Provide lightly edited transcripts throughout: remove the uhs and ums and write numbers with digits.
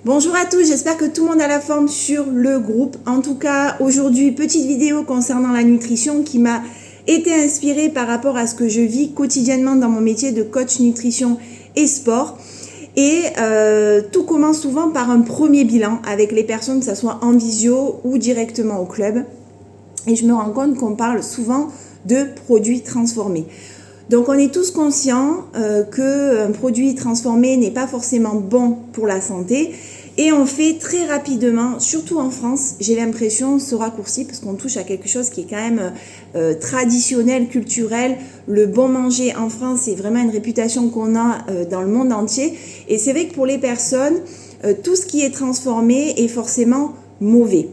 Bonjour à tous, j'espère que tout le monde a la forme sur le groupe. En tout cas, aujourd'hui, petite vidéo concernant la nutrition qui m'a été inspirée par rapport à ce que je vis quotidiennement dans mon métier de coach nutrition et sport. Et tout commence souvent par un premier bilan avec les personnes, que ce soit en visio ou directement au club. Et je me rends compte qu'on parle souvent de produits transformés. Donc on est tous conscients qu'un produit transformé n'est pas forcément bon pour la santé et on fait très rapidement, surtout en France, j'ai l'impression, ce raccourci parce qu'on touche à quelque chose qui est quand même traditionnel, culturel. Le bon manger en France, c'est vraiment une réputation qu'on a dans le monde entier et c'est vrai que pour les personnes, tout ce qui est transformé est forcément mauvais.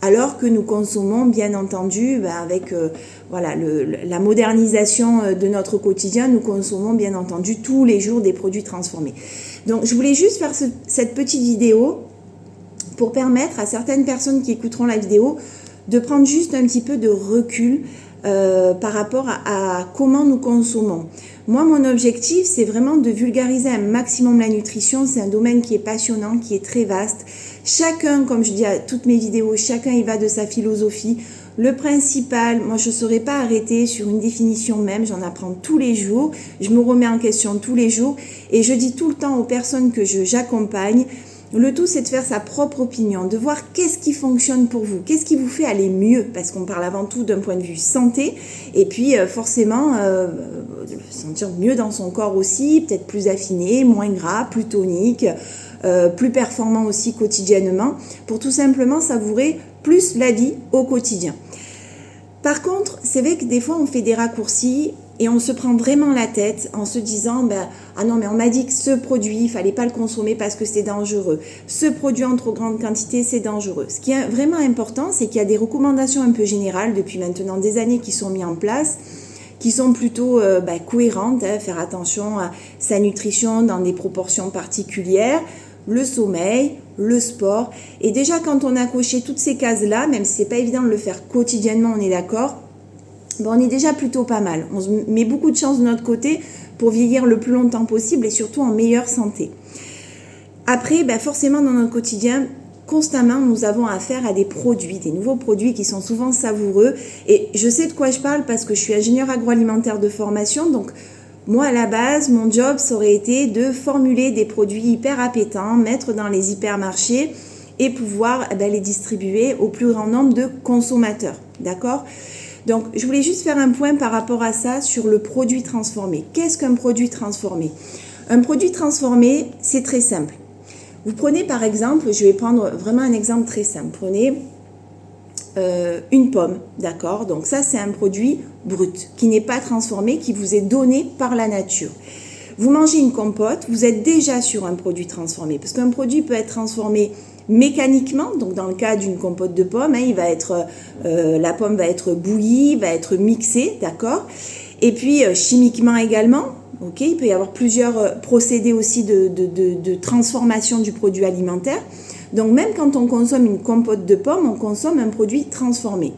Alors que nous consommons, bien entendu, avec la modernisation de notre quotidien, nous consommons bien entendu tous les jours des produits transformés. Donc je voulais juste faire cette petite vidéo pour permettre à certaines personnes qui écouteront la vidéo de prendre juste un petit peu de recul par rapport à comment nous consommons. Moi, mon objectif, c'est vraiment de vulgariser un maximum la nutrition. C'est un domaine qui est passionnant, qui est très vaste. Chacun, comme je dis à toutes mes vidéos, chacun y va de sa philosophie. Le principal, moi je ne serai pas arrêtée sur une définition même, j'en apprends tous les jours, je me remets en question tous les jours et je dis tout le temps aux personnes que j'accompagne, le tout c'est de faire sa propre opinion, de voir qu'est-ce qui fonctionne pour vous, qu'est-ce qui vous fait aller mieux, parce qu'on parle avant tout d'un point de vue santé et puis forcément sentir mieux dans son corps aussi, peut-être plus affiné, moins gras, plus tonique, plus performant aussi quotidiennement, pour tout simplement savourer plus la vie au quotidien. Par contre, c'est vrai que des fois on fait des raccourcis et on se prend vraiment la tête en se disant ah non mais on m'a dit que ce produit il fallait pas le consommer parce que c'est dangereux, ce produit en trop grande quantité c'est dangereux. Ce qui est vraiment important, c'est qu'il y a des recommandations un peu générales depuis maintenant des années qui sont mises en place, qui sont plutôt cohérentes, faire attention à sa nutrition dans des proportions particulières, le sommeil, le sport. Et déjà, quand on a coché toutes ces cases-là, même si c'est pas évident de le faire quotidiennement, on est d'accord, on est déjà plutôt pas mal. On se met beaucoup de chance de notre côté pour vieillir le plus longtemps possible et surtout en meilleure santé. Après, forcément, dans notre quotidien, constamment, nous avons affaire à des produits, des nouveaux produits qui sont souvent savoureux. Et je sais de quoi je parle parce que je suis ingénieure agroalimentaire de formation, donc moi, à la base, mon job, ça aurait été de formuler des produits hyper appétants, mettre dans les hypermarchés et pouvoir les distribuer au plus grand nombre de consommateurs. D'accord ? Donc, je voulais juste faire un point par rapport à ça sur le produit transformé. Qu'est-ce qu'un produit transformé ? Un produit transformé, c'est très simple. Vous prenez par exemple, je vais prendre vraiment un exemple très simple. Prenez une pomme, d'accord ? Donc ça, c'est un produit brut, qui n'est pas transformé, qui vous est donné par la nature. Vous mangez une compote, vous êtes déjà sur un produit transformé, parce qu'un produit peut être transformé mécaniquement, donc dans le cas d'une compote de pommes, la pomme va être bouillie, va être mixée, d'accord ? Et puis chimiquement également, il peut y avoir plusieurs procédés aussi de transformation du produit alimentaire. Donc même quand on consomme une compote de pommes, on consomme un produit transformé.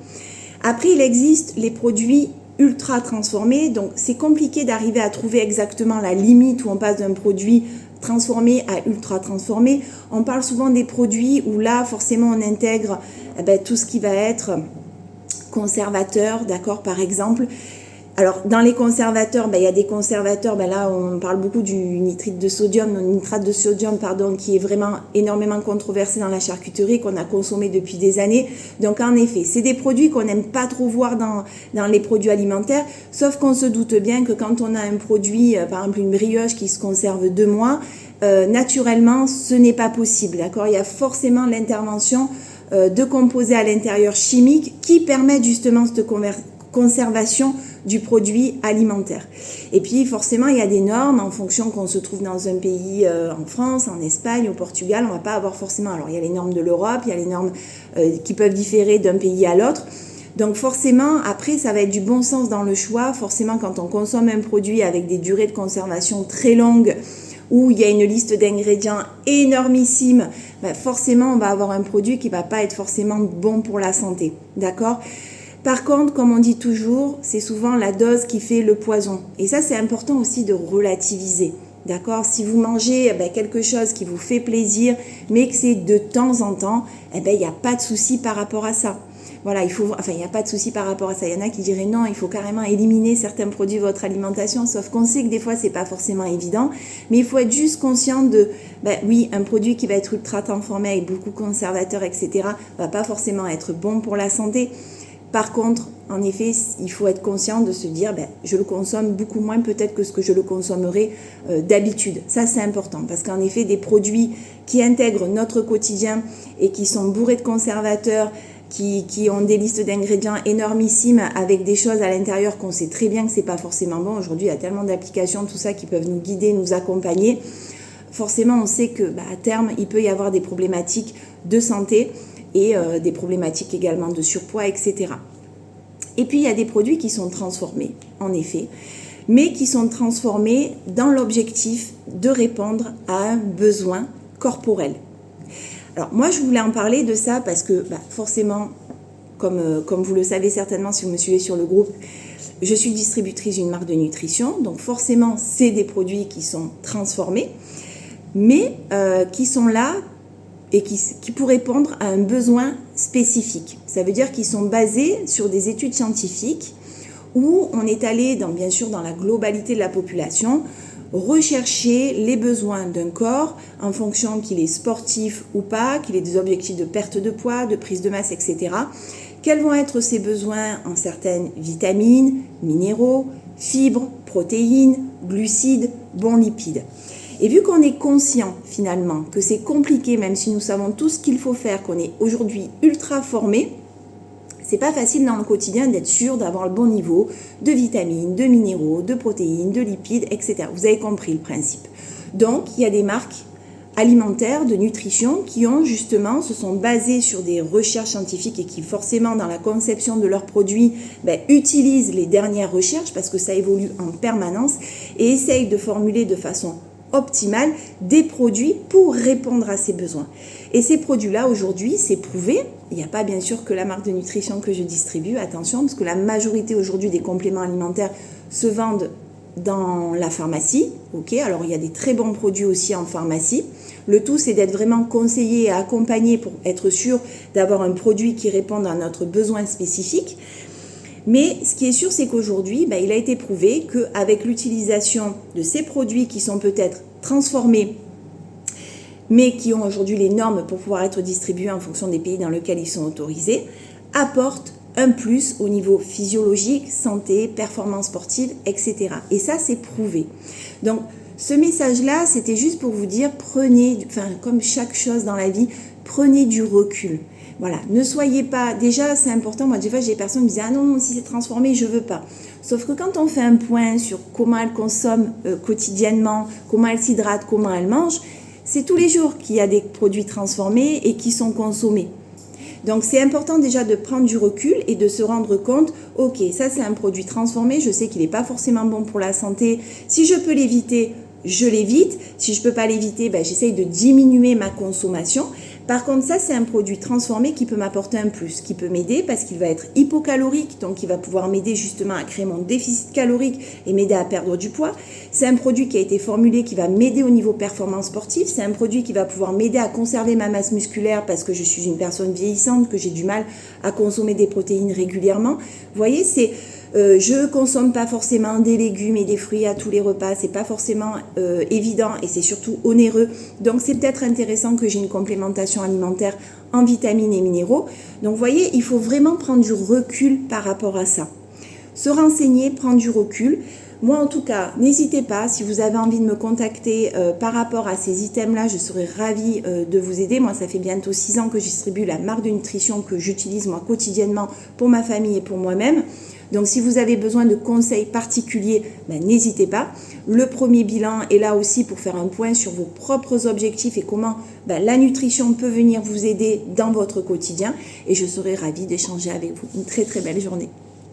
Après, il existe les produits ultra transformés, donc c'est compliqué d'arriver à trouver exactement la limite où on passe d'un produit transformé à ultra transformé. On parle souvent des produits où là, forcément, on intègre tout ce qui va être conservateur, d'accord, par exemple. Alors, dans les conservateurs, il y a des conservateurs, là, on parle beaucoup du nitrate de sodium, qui est vraiment énormément controversé dans la charcuterie, qu'on a consommé depuis des années. Donc, en effet, c'est des produits qu'on n'aime pas trop voir dans les produits alimentaires, sauf qu'on se doute bien que quand on a un produit, par exemple une brioche qui se conserve 2 mois, naturellement, ce n'est pas possible, d'accord ? Il y a forcément l'intervention de composés à l'intérieur chimiques qui permettent justement cette conservation du produit alimentaire. Et puis forcément il y a des normes en fonction qu'on se trouve dans un pays en France, en Espagne, au Portugal, on va pas avoir forcément, alors il y a les normes de l'Europe, il y a les normes qui peuvent différer d'un pays à l'autre. Donc forcément, après, ça va être du bon sens dans le choix. Forcément, quand on consomme un produit avec des durées de conservation très longues, où il y a une liste d'ingrédients énormissime, forcément, on va avoir un produit qui ne va pas être forcément bon pour la santé. D'accord ? Par contre, comme on dit toujours, c'est souvent la dose qui fait le poison. Et ça, c'est important aussi de relativiser. D'accord? Si vous mangez quelque chose qui vous fait plaisir, mais que c'est de temps en temps, il n'y a pas de souci par rapport à ça. Voilà, il n'y a pas de souci par rapport à ça. Il y en a qui diraient non, il faut carrément éliminer certains produits de votre alimentation, sauf qu'on sait que des fois, c'est pas forcément évident. Mais il faut être juste conscient de, oui, un produit qui va être ultra transformé avec beaucoup de conservateurs, etc., va pas forcément être bon pour la santé. Par contre, en effet, il faut être conscient de se dire, je le consomme beaucoup moins peut-être que ce que je le consommerais d'habitude. Ça, c'est important parce qu'en effet, des produits qui intègrent notre quotidien et qui sont bourrés de conservateurs, qui ont des listes d'ingrédients énormissimes avec des choses à l'intérieur qu'on sait très bien que c'est pas forcément bon. Aujourd'hui, il y a tellement d'applications, tout ça, qui peuvent nous guider, nous accompagner. Forcément, on sait que à terme, il peut y avoir des problématiques de santé et des problématiques également de surpoids, etc. Et puis, il y a des produits qui sont transformés, en effet, mais qui sont transformés dans l'objectif de répondre à un besoin corporel. Alors, moi, je voulais en parler de ça parce que, forcément, comme vous le savez certainement si vous me suivez sur le groupe, je suis distributrice d'une marque de nutrition. Donc, forcément, c'est des produits qui sont transformés, mais qui sont là et qui pour répondre à un besoin spécifique. Ça veut dire qu'ils sont basés sur des études scientifiques où on est allé, bien sûr, dans la globalité de la population, rechercher les besoins d'un corps en fonction qu'il est sportif ou pas, qu'il ait des objectifs de perte de poids, de prise de masse, etc. Quels vont être ses besoins en certaines vitamines, minéraux, fibres, protéines, glucides, bons lipides. Et vu qu'on est conscient finalement que c'est compliqué, même si nous savons tout ce qu'il faut faire, qu'on est aujourd'hui ultra formé, c'est pas facile dans le quotidien d'être sûr d'avoir le bon niveau de vitamines, de minéraux, de protéines, de lipides, etc. Vous avez compris le principe. Donc, il y a des marques alimentaires de nutrition qui se sont basées sur des recherches scientifiques et qui forcément dans la conception de leurs produits utilisent les dernières recherches parce que ça évolue en permanence et essayent de formuler de façon optimale des produits pour répondre à ces besoins. Et ces produits-là, aujourd'hui, c'est prouvé. Il n'y a pas bien sûr que la marque de nutrition que je distribue, attention, parce que la majorité aujourd'hui des compléments alimentaires se vendent dans la pharmacie. Alors il y a des très bons produits aussi en pharmacie. Le tout, c'est d'être vraiment conseillé et accompagné pour être sûr d'avoir un produit qui réponde à notre besoin spécifique. Mais ce qui est sûr, c'est qu'aujourd'hui, il a été prouvé qu'avec l'utilisation de ces produits qui sont peut-être transformés, mais qui ont aujourd'hui les normes pour pouvoir être distribués en fonction des pays dans lesquels ils sont autorisés, apportent un plus au niveau physiologique, santé, performance sportive, etc. Et ça, c'est prouvé. Donc, ce message-là, c'était juste pour vous dire, comme chaque chose dans la vie, prenez du recul. Voilà, ne soyez pas... Déjà, c'est important, moi, des fois, j'ai des personnes qui me disent « Ah non, si c'est transformé, je veux pas ». Sauf que quand on fait un point sur comment elle consomme quotidiennement, comment elle s'hydrate, comment elle mange, c'est tous les jours qu'il y a des produits transformés et qui sont consommés. Donc, c'est important déjà de prendre du recul et de se rendre compte « Ok, ça, c'est un produit transformé, je sais qu'il n'est pas forcément bon pour la santé. Si je peux l'éviter, je l'évite. Si je ne peux pas l'éviter, j'essaye de diminuer ma consommation. Par contre, ça, c'est un produit transformé qui peut m'apporter un plus, qui peut m'aider parce qu'il va être hypocalorique, donc il va pouvoir m'aider justement à créer mon déficit calorique et m'aider à perdre du poids. C'est un produit qui a été formulé qui va m'aider au niveau performance sportive. C'est un produit qui va pouvoir m'aider à conserver ma masse musculaire parce que je suis une personne vieillissante, que j'ai du mal à consommer des protéines régulièrement. Vous voyez, je consomme pas forcément des légumes et des fruits à tous les repas, c'est pas forcément évident et c'est surtout onéreux. Donc c'est peut-être intéressant que j'ai une complémentation alimentaire en vitamines et minéraux. Donc vous voyez, il faut vraiment prendre du recul par rapport à ça. Se renseigner, prendre du recul. Moi en tout cas, n'hésitez pas, si vous avez envie de me contacter par rapport à ces items-là, je serai ravie de vous aider. Moi, ça fait bientôt 6 ans que je distribue la marque de nutrition que j'utilise moi quotidiennement pour ma famille et pour moi-même. Donc, si vous avez besoin de conseils particuliers, n'hésitez pas. Le premier bilan est là aussi pour faire un point sur vos propres objectifs et comment la nutrition peut venir vous aider dans votre quotidien. Et je serai ravie d'échanger avec vous. Une très très belle journée.